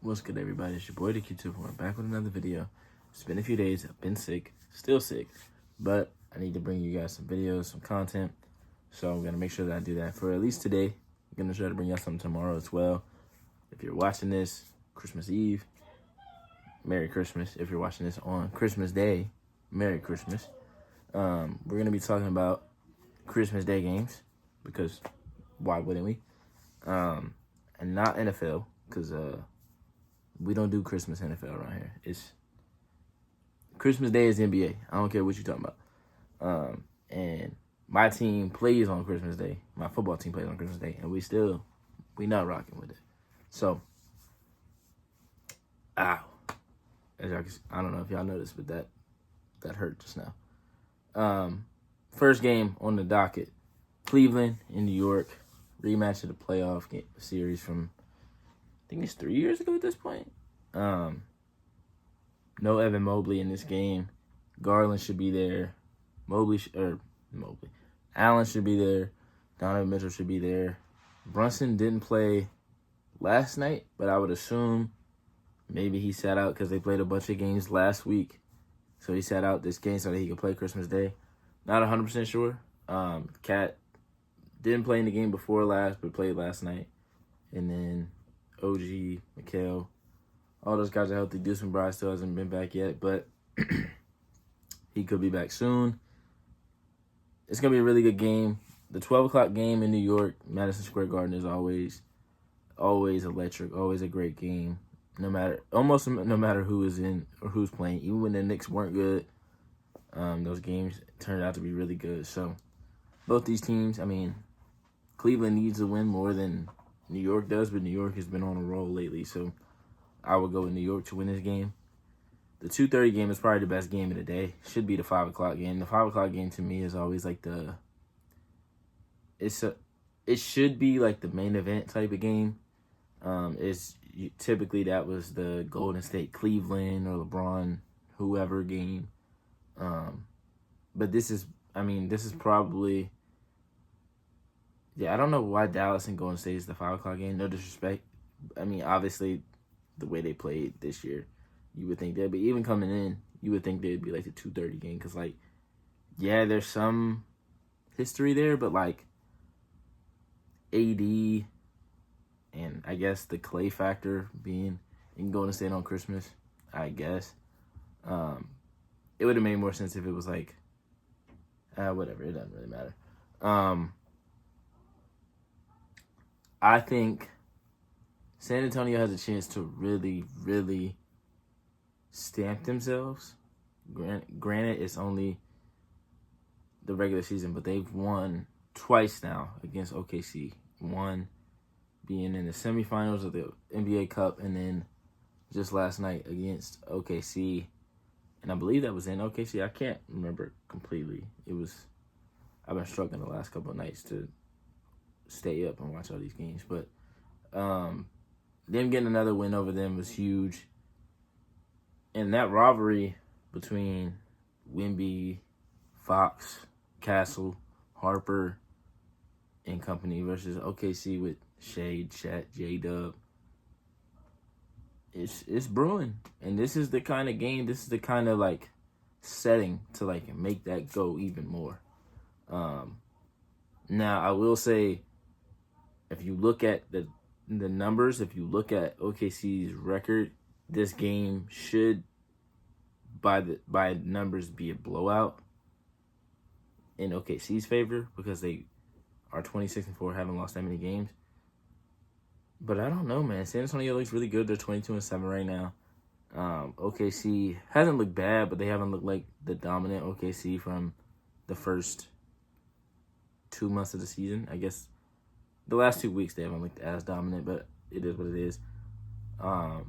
What's good, everybody? It's your boy, the Q2. We're back with another video. It's been a few days. I've been sick, still sick, but I need to bring you guys some videos, some content. So I'm going to make sure that I do that for at least today. I'm going to try to bring y'all something tomorrow as well. If you're watching this Christmas Eve, Merry Christmas. If you're watching this on Christmas Day, Merry Christmas. We're going to be talking about Christmas Day games because why wouldn't we? And not NFL because we don't do Christmas NFL around here. It's Christmas Day is NBA. I don't care what you're talking about. And my team plays on Christmas Day. My football team plays on Christmas Day, and we not rocking with it. So, ow. I don't know if y'all noticed, but that hurt just now. First game on the docket: Cleveland in New York, rematch of the playoff series from I think it's 3 years ago at this point. No Evan Mobley in this game. Garland should be there. Allen should be there. Donovan Mitchell should be there. Brunson didn't play last night, but I would assume maybe he sat out because they played a bunch of games last week. So he sat out this game so that he could play Christmas Day. Not 100% sure. Cat didn't play in the game before last, but played last night. And then OG, Mikal, all those guys are healthy. Deuce McBride still hasn't been back yet, but he could be back soon. It's going to be a really good game. The 12 o'clock game in New York, Madison Square Garden, is always electric, always a great game. No matter who is in or who's playing. Even when the Knicks weren't good, those games turned out to be really good. So both these teams, Cleveland needs to win more than New York does, but New York has been on a roll lately, so I would go with New York to win this game. The 2:30 game is probably the best game of the day. Should be the 5 o'clock game. The 5 o'clock game to me is always like it should be like the main event type of game. Typically that was the Golden State Cleveland or LeBron whoever game. But this is probably. Yeah, I don't know why Dallas and Golden State is the 5 o'clock game. No disrespect. Obviously, the way they played this year, you would think that. But even coming in, you would think they'd be like the 2:30 game. Because, there's some history there. But, AD and I guess the Clay factor being in Golden State on Christmas, I guess. It would have made more sense if it was whatever. It doesn't really matter. I think San Antonio has a chance to really, really stamp themselves. Granted, it's only the regular season, but they've won twice now against OKC. One being in the semifinals of the NBA Cup, and then just last night against OKC. And I believe that was in OKC. I can't remember completely. I've been struggling the last couple of nights to stay up and watch all these games, but them getting another win over them was huge. And that rivalry between Wemby, Fox, Castle, Harper, and company versus OKC with Shade, Chat, J-Dub, it's brewing. And this is the kind of game, this is the kind of setting to make that go even more. Now I will say, if you look at the numbers, if you look at OKC's record, this game should, by numbers, be a blowout in OKC's favor because they are 26-4, haven't lost that many games. But I don't know, man. San Antonio looks really good. They're 22-7 right now. OKC hasn't looked bad, but they haven't looked like the dominant OKC from the first 2 months of the season. I guess the last 2 weeks they haven't looked as dominant, but it is what it is. I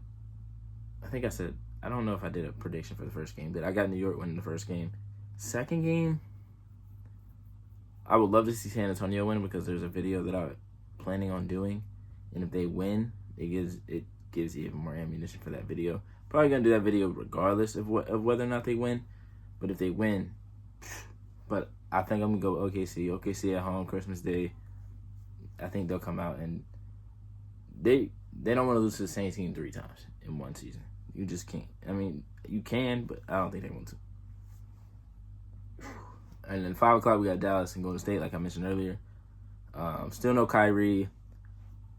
think I don't know if I did a prediction for the first game, but I got New York winning the first game. Second game, I would love to see San Antonio win because there's a video that I'm planning on doing, and if they win, it gives you even more ammunition for that video. Probably gonna do that video regardless of whether or not they win, but if they win, but I think I'm gonna go OKC at home Christmas Day. I think they'll come out and they don't want to lose to the same team 3 times in one season. You just can't. I mean, you can, but I don't think they want to. And then 5 o'clock, we got Dallas and Golden State, like I mentioned earlier. Still no Kyrie.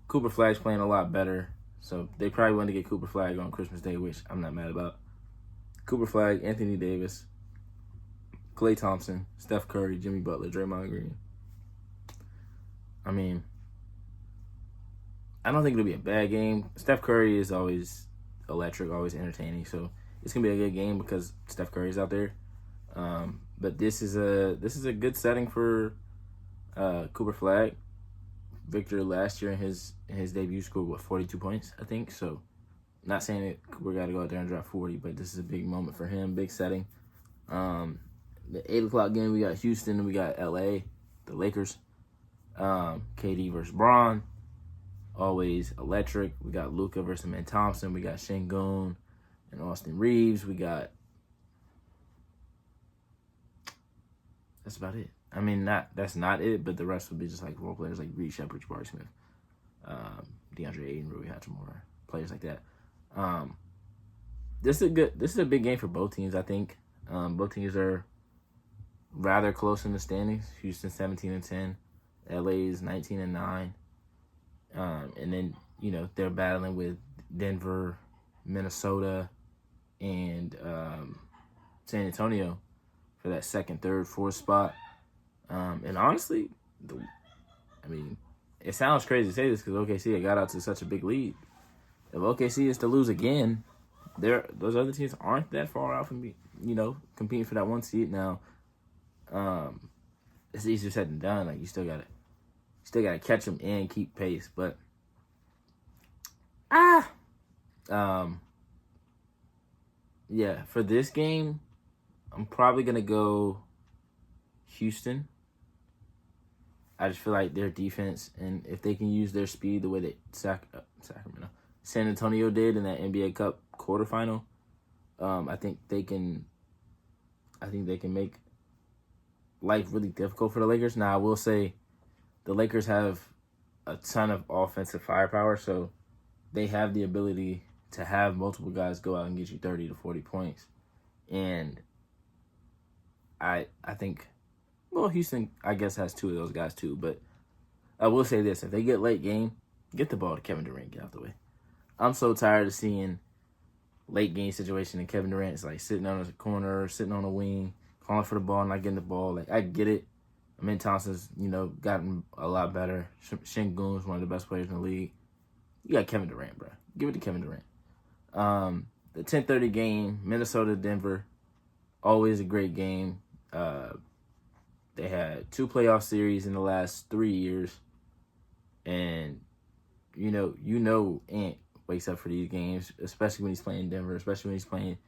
Cooper Flag's playing a lot better. So they probably wanted to get Cooper Flag on Christmas Day, which I'm not mad about. Cooper Flag, Anthony Davis, Klay Thompson, Steph Curry, Jimmy Butler, Draymond Green. I mean, I don't think it'll be a bad game. Steph Curry is always electric, always entertaining. So it's gonna be a good game because Steph Curry's out there. But this is a good setting for Cooper Flag. Victor last year in his debut scored 42 points, I think. So not saying that Cooper got to go out there and drop 40, but this is a big moment for him, big setting. The 8 o'clock game, we got Houston and we got LA, the Lakers. KD versus Braun, always electric. We got Luka versus Man Thompson. We got Şengün and Austin Reeves. We got, that's about it. I mean, that's not it, but the rest would be just like role players like Reed Shepherd, Jabari Smith, DeAndre Ayton, Rui Hachimura, players like that. This is a big game for both teams, I think. Both teams are rather close in the standings. Houston 17-10, LA's 19-9. And then, they're battling with Denver, Minnesota, and San Antonio for that second, third, fourth spot. And honestly, it sounds crazy to say this because OKC got out to such a big lead. If OKC is to lose again, those other teams aren't that far out from competing for that 1 seed. Now, it's easier said than done. Like you still gotta catch them and keep pace. But yeah, for this game, I'm probably gonna go Houston. I just feel like their defense, and if they can use their speed the way that San Antonio did in that NBA Cup quarterfinal, I think they can make life really difficult for the Lakers. Now, I will say the Lakers have a ton of offensive firepower, so they have the ability to have multiple guys go out and get you 30 to 40 points. And I think, well, Houston, I guess, has 2 of those guys too. But I will say this. If they get late game, get the ball to Kevin Durant, get out the way. I'm so tired of seeing late game situation and Kevin Durant is like sitting on a corner, sitting on a wing, calling for the ball, not getting the ball. Like, I get it. Man Thompson's, gotten a lot better. Şengün is one of the best players in the league. You got Kevin Durant, bro. Give it to Kevin Durant. The 10:30 game, Minnesota-Denver, always a great game. They had 2 playoff series in the last 3 years. And, Ant wakes up for these games, especially when he's playing Denver, especially when he's playing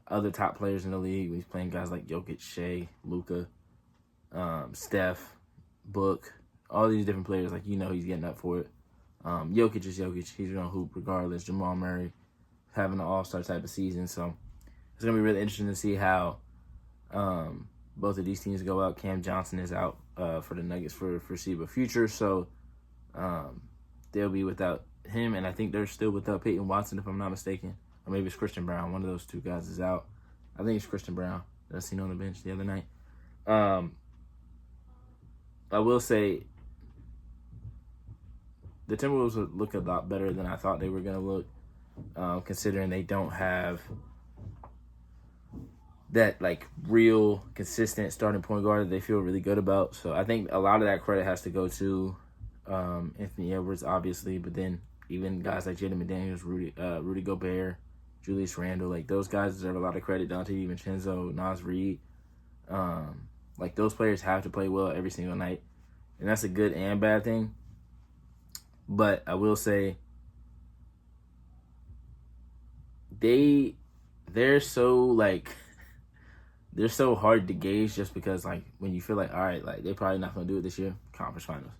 other top players in the league, when he's playing guys like Jokic, Shea, Luka, Steph, Book, all these different players. Like, he's getting up for it. Jokic is Jokic. He's going to hoop regardless. Jamal Murray having an all-star type of season. So it's going to be really interesting to see how both of these teams go out. Cam Johnson is out for the Nuggets for foreseeable future. So they'll be without him. And I think they're still without Peyton Watson, if I'm not mistaken. Or maybe it's Christian Brown. One of those 2 guys is out. I think it's Christian Brown that I seen on the bench the other night. I will say the Timberwolves would look a lot better than I thought they were going to look, considering they don't have that, real consistent starting point guard that they feel really good about. So I think a lot of that credit has to go to Anthony Edwards, obviously, but then even guys like Jaden McDaniels, Rudy Gobert, Julius Randle, those guys deserve a lot of credit. Dante DiVincenzo, Naz Reid. Those players have to play well every single night. And that's a good and bad thing. But I will say they're so they're so hard to gauge just because when you feel all right, they're probably not gonna do it this year, conference finals.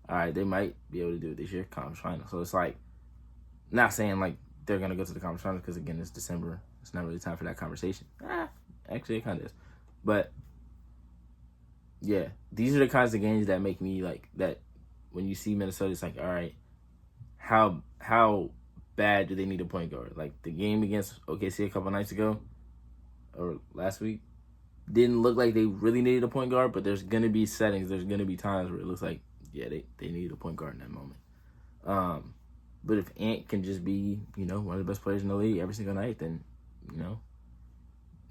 All right, they might be able to do it this year, conference finals. So it's not saying they're gonna go to the conference finals because again it's December. It's not really time for that conversation. Actually it kind of is. But yeah, these are the kinds of games that make me that when you see Minnesota, it's all right, how bad do they need a point guard? Like the game against OKC a couple nights ago or last week didn't look like they really needed a point guard, but there's gonna be settings, there's gonna be times where it looks like they need a point guard in that moment. But if Ant can just be one of the best players in the league every single night, then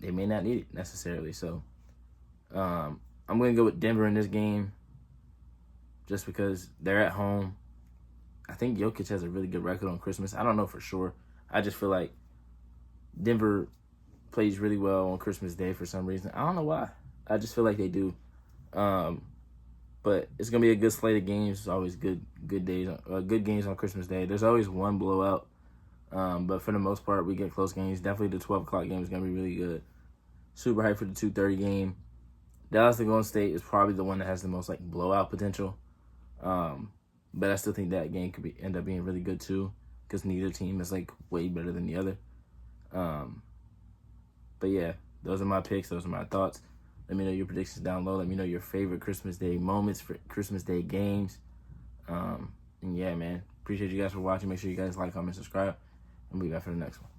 they may not need it necessarily. So I'm gonna go with Denver in this game, just because they're at home. I think Jokic has a really good record on Christmas. I don't know for sure. I just feel like Denver plays really well on Christmas Day for some reason. I don't know why. I just feel like they do. But it's gonna be a good slate of games. It's always good days, good games on Christmas Day. There's always one blowout, but for the most part, we get close games. Definitely the 12 o'clock game is gonna be really good. Super hyped for the 2:30 game. Dallas to Golden State is probably the one that has the most blowout potential. But I still think that game could end up being really good too, because neither team is way better than the other. But yeah, those are my picks. Those are my thoughts. Let me know your predictions down low. Let me know your favorite Christmas Day moments for Christmas Day games. And yeah, man, appreciate you guys for watching. Make sure you guys like, comment, subscribe, and we'll be back for the next one.